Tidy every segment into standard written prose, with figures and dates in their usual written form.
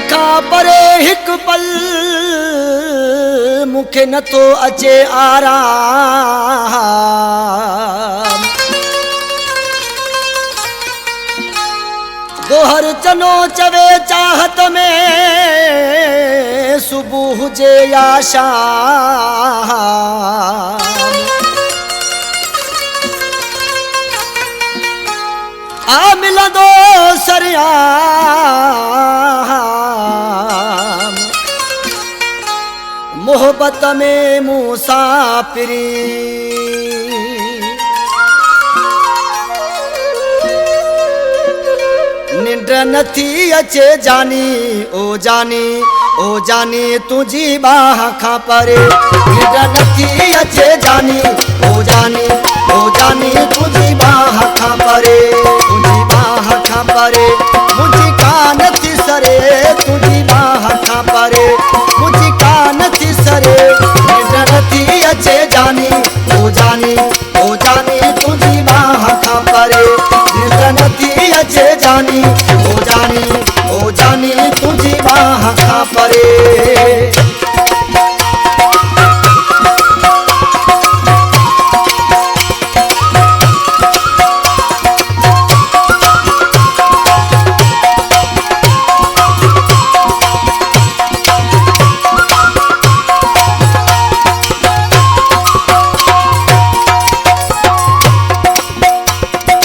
खां परे हिकु पल मूंखे नथो अचे आराम। दोहर चनो चवे चाहत में सुबह हुजे या शाम। आ मिलंदो सरियाम मोहब्बत में मुसाफिरी। निंड नथी अचे जानी ओ जानी ओ जानी तुझी बाह खां परे। निंड नथी अचे जानी ओ जानी ओ जानी तुझी बाह खां परे। तुझी बाह खां परे मुझी कान थी सरे। तुझी बाह खां परे मुझी कान थी सरे। निंड नथी अचे जानी ओ जानी ओ जानी तुझी बाह खां परे। निंड नथी अचे जानी ओ जानी ओ जानी तुझी बाह खां परे।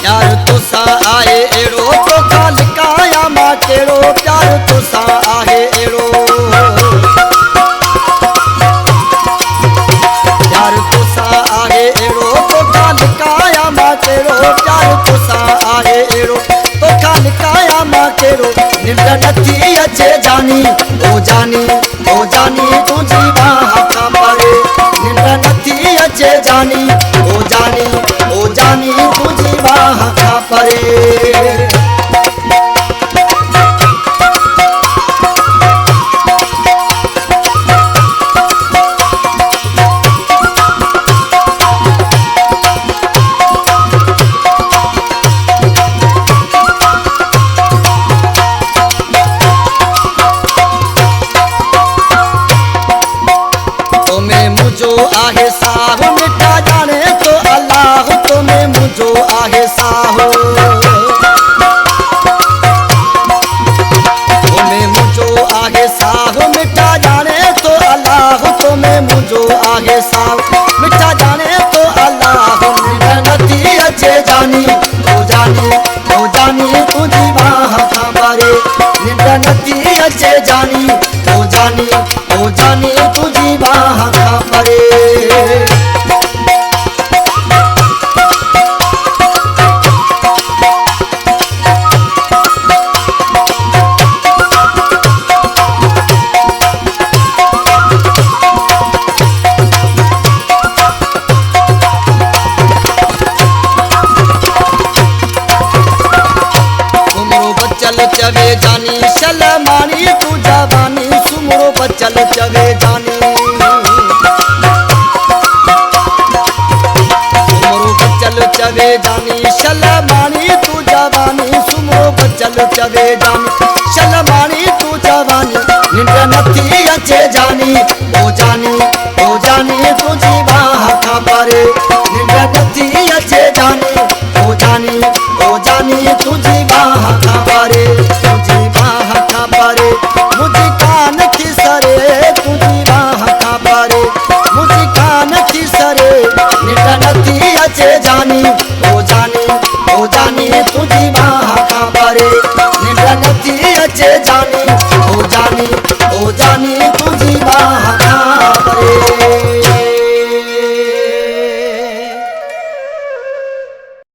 प्यार तुसा आहे एड़ो। प्यार तुसा आहे एड़ो तो खालिकाया मां केड़ो। प्यार तुसा आहे एड़ो तो खालिकाया मां केड़ो। निंड नथी अचे जानी ओ जानी ओ जानी तुझी बाह खां परे। निंड नथी अचे जानी ओ जानी ओ जानी तुझी बाह खां परे। आहे साहु मिठा जाने तो अल्लाह तुम्हें मुझो आहे साहु। तुम्हें मुझो आहे साहु मिठा जाने तो अल्लाह तुम्हें मुझो आहे साहु। मिठा जाने तो अल्लाह निंड नथी अचे जानी ओ जानी ओ जानी तुझी बाह खां परे। निंड नथी अचे जानी ओ जानी ओ जानी तुझी बाह खां परे। चवे जानी शलमानी तू जवानी सुमरो बचल चवे जानी। सुमरो बचल चवे जानी शलमानी तू जवानी सुमरो बचल चवे जानी। शलमानी तू जवानी निंड नथी अचे जानी ओ जानी ओ जानी तुझी बाह खां परे। निंड नथी अचे जानी ओ जानी ओ जानी तुझी बाह खां परे। तुझी बाह खां परे मुझी कान थी सरे। तुझी बाह खां परे मुझी कान थी सरे। निंड नथी अचे जानी ओ जानी ओ जानी तुझी बाह खां परे। निंड नथी अचे जानी ओ जानी ओ जानी।